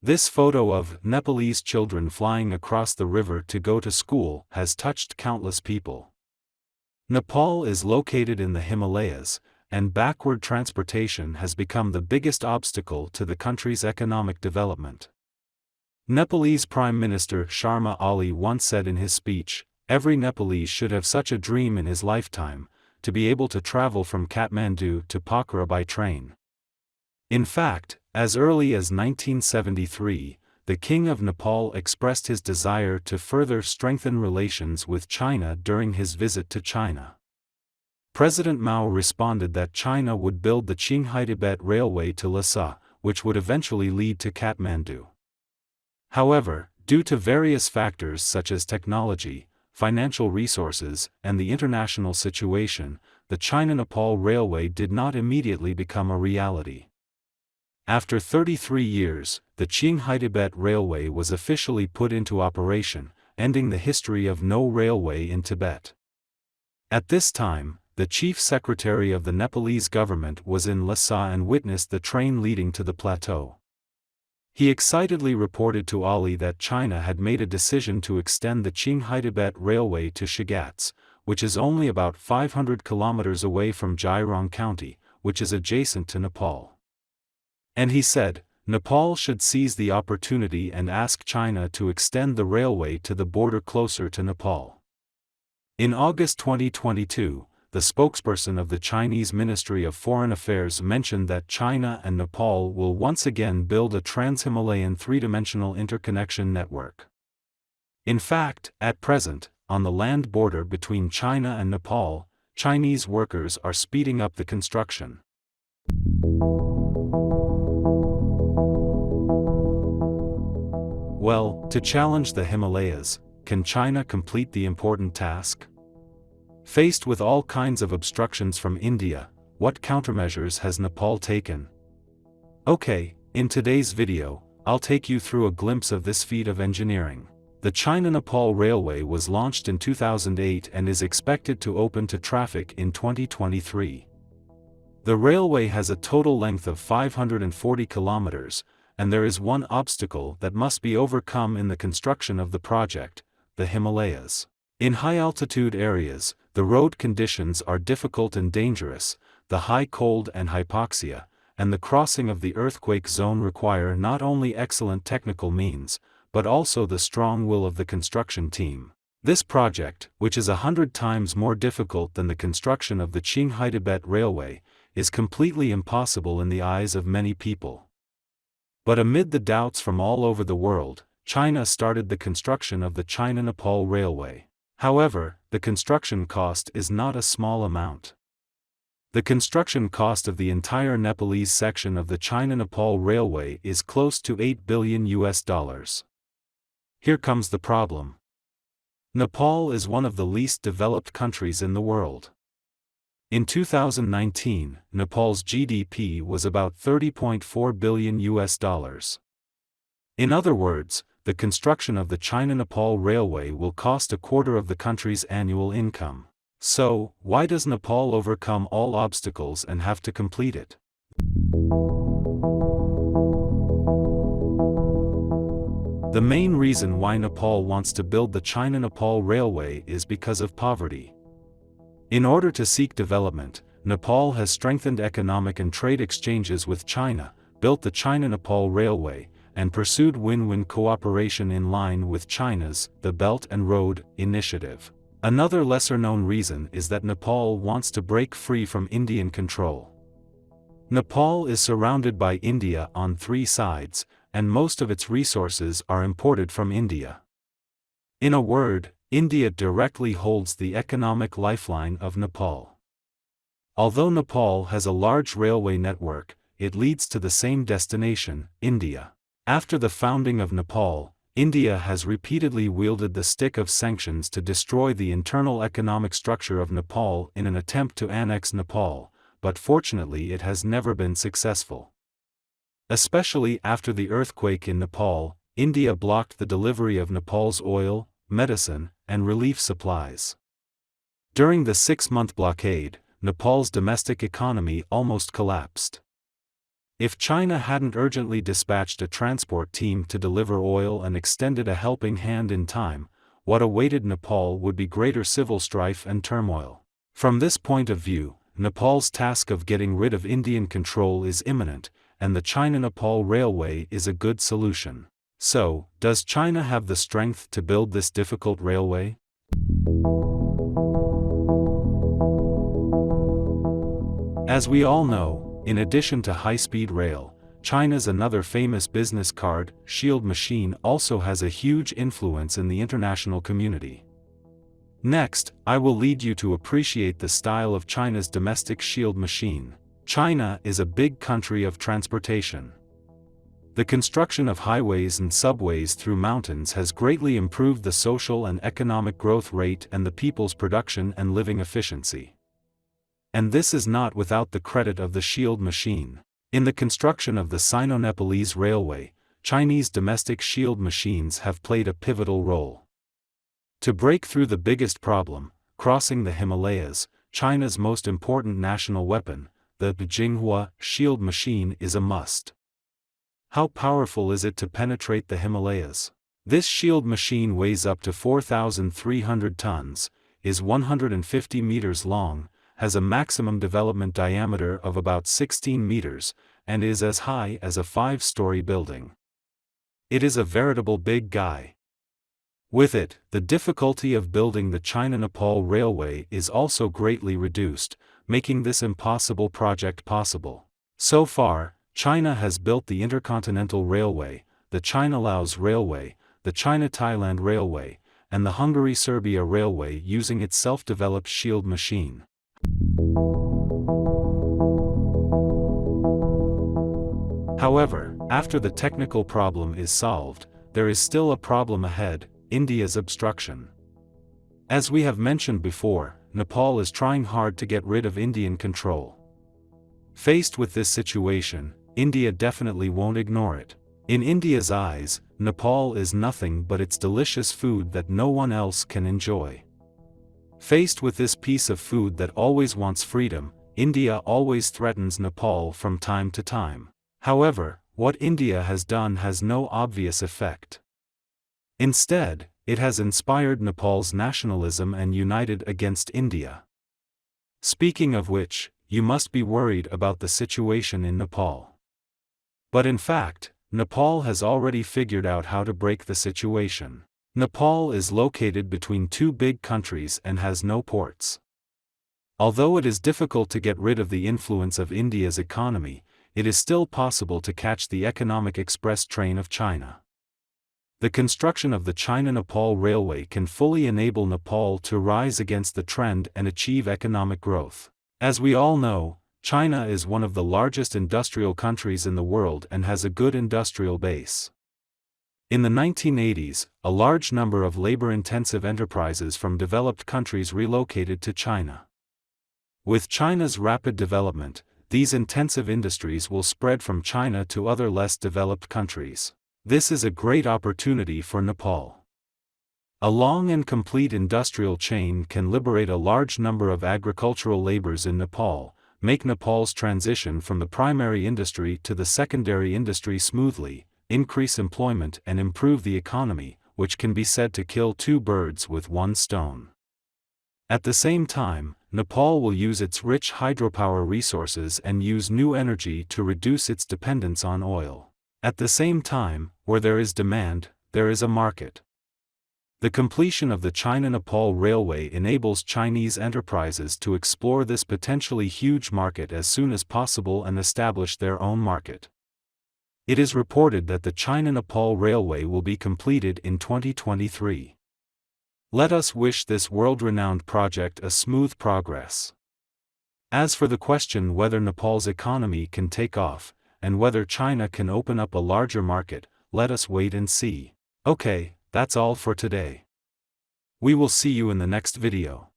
This photo of Nepalese children flying across the river to go to school has touched countless people. Nepal is located in the Himalayas, and backward transportation has become the biggest obstacle to the country's economic development. Nepalese Prime Minister Sharma once said in his speech, "Every Nepalese should have such a dream in his lifetime, to be able to travel from Kathmandu to Pokhara by train." In fact, as early as 1973, the King of Nepal expressed his desire to further strengthen relations with China during his visit to China. President Mao responded that China would build the Qinghai-Tibet Railway to Lhasa, which would eventually lead to Kathmandu. However, due to various factors such as technology, financial resources, and the international situation, the China Nepal Railway did not immediately become a reality. After 33 years, the Qinghai-Tibet Railway was officially put into operation, ending the history of no railway in Tibet. At this time, the chief secretary of the Nepalese government was in Lhasa and witnessed the train leading to the plateau. He excitedly reported to Ali that China had made a decision to extend the Qinghai-Tibet Railway to Shigatse, which is only about 500 kilometers away from Gyirong County, which is adjacent to Nepal. And he said, Nepal should seize the opportunity and ask China to extend the railway to the border closer to Nepal. In August 2022, the spokesperson of the Chinese Ministry of Foreign Affairs mentioned that China and Nepal will once again build a trans-Himalayan three-dimensional interconnection network. In fact, at present, on the land border between China and Nepal, Chinese workers are speeding up the construction. Well, to challenge the Himalayas, can China complete the important task? Faced with all kinds of obstructions from India, what countermeasures has Nepal taken? Okay, in today's video, I'll take you through a glimpse of this feat of engineering. The China Nepal Railway was launched in 2008 and is expected to open to traffic in 2023. The railway has a total length of 540 kilometers, and there is one obstacle that must be overcome in the construction of the project: the Himalayas. In high-altitude areas, the road conditions are difficult and dangerous, the high cold and hypoxia, and the crossing of the earthquake zone require not only excellent technical means, but also the strong will of the construction team. This project, which is 100 times more difficult than the construction of the Qinghai-Tibet Railway, is completely impossible in the eyes of many people. But amid the doubts from all over the world, China started the construction of the China Nepal Railway. However, the construction cost is not a small amount. The construction cost of the entire Nepalese section of the China Nepal Railway is close to $8 billion. Here comes the problem. Nepal is one of the least developed countries in the world. In 2019, Nepal's GDP was about $30.4 billion. In other words, the construction of the China Nepal Railway will cost a quarter of the country's annual income. So, why does Nepal overcome all obstacles and have to complete it? The main reason why Nepal wants to build the China Nepal Railway is because of poverty. In order to seek development, Nepal has strengthened economic and trade exchanges with China, built the China Nepal Railway, and pursued win-win cooperation in line with China's the Belt and Road Initiative. Another lesser-known reason is that Nepal wants to break free from Indian control. Nepal is surrounded by India on three sides, and most of its resources are imported from India. In a word, India directly holds the economic lifeline of Nepal. Although Nepal has a large railway network, it leads to the same destination, India. After the founding of Nepal, India has repeatedly wielded the stick of sanctions to destroy the internal economic structure of Nepal in an attempt to annex Nepal, but fortunately it has never been successful. Especially after the earthquake in Nepal, India blocked the delivery of Nepal's oil, medicine, and relief supplies. During the 6-month blockade, Nepal's domestic economy almost collapsed. If China hadn't urgently dispatched a transport team to deliver oil and extended a helping hand in time, what awaited Nepal would be greater civil strife and turmoil. From this point of view, Nepal's task of getting rid of Indian control is imminent, and the China Nepal Railway is a good solution. So, does China have the strength to build this difficult railway? As we all know, in addition to high-speed rail, China's another famous business card, shield machine, also has a huge influence in the international community. Next, I will lead you to appreciate the style of China's domestic shield machine. China is a big country of transportation. The construction of highways and subways through mountains has greatly improved the social and economic growth rate and the people's production and living efficiency. And this is not without the credit of the shield machine. In the construction of the Sino-Nepalese Railway, Chinese domestic shield machines have played a pivotal role. To break through the biggest problem, crossing the Himalayas, China's most important national weapon, the Jinhua shield machine, is a must. How powerful is it to penetrate the Himalayas? This shield machine weighs up to 4,300 tons, is 150 meters long, has a maximum development diameter of about 16 meters, and is as high as a 5-story building. It is a veritable big guy. With it, the difficulty of building the China Nepal Railway is also greatly reduced, making this impossible project possible. So far, China has built the Intercontinental Railway, the China-Laos Railway, the China-Thailand Railway, and the Hungary-Serbia Railway using its self-developed shield machine. However, after the technical problem is solved, there is still a problem ahead: India's obstruction. As we have mentioned before, Nepal is trying hard to get rid of Indian control. Faced with this situation, India definitely won't ignore it. In India's eyes, Nepal is nothing but its delicious food that no one else can enjoy. Faced with this piece of food that always wants freedom, India always threatens Nepal from time to time. However, what India has done has no obvious effect. Instead, it has inspired Nepal's nationalism and united against India. Speaking of which, you must be worried about the situation in Nepal. But in fact, Nepal has already figured out how to break the situation. Nepal is located between two big countries and has no ports. Although it is difficult to get rid of the influence of India's economy, it is still possible to catch the economic express train of China. The construction of the China Nepal Railway can fully enable Nepal to rise against the trend and achieve economic growth. As we all know, China is one of the largest industrial countries in the world and has a good industrial base. In the 1980s, a large number of labor-intensive enterprises from developed countries relocated to China. With China's rapid development, these intensive industries will spread from China to other less developed countries. This is a great opportunity for Nepal. A long and complete industrial chain can liberate a large number of agricultural laborers in Nepal, make Nepal's transition from the primary industry to the secondary industry smoothly, increase employment and improve the economy, which can be said to kill two birds with one stone. At the same time, Nepal will use its rich hydropower resources and use new energy to reduce its dependence on oil. At the same time, where there is demand, there is a market. The completion of the China Nepal Railway enables Chinese enterprises to explore this potentially huge market as soon as possible and establish their own market. It is reported that the China Nepal Railway will be completed in 2023. Let us wish this world-renowned project a smooth progress. As for the question whether Nepal's economy can take off, and whether China can open up a larger market, let us wait and see. Okay, that's all for today. We will see you in the next video.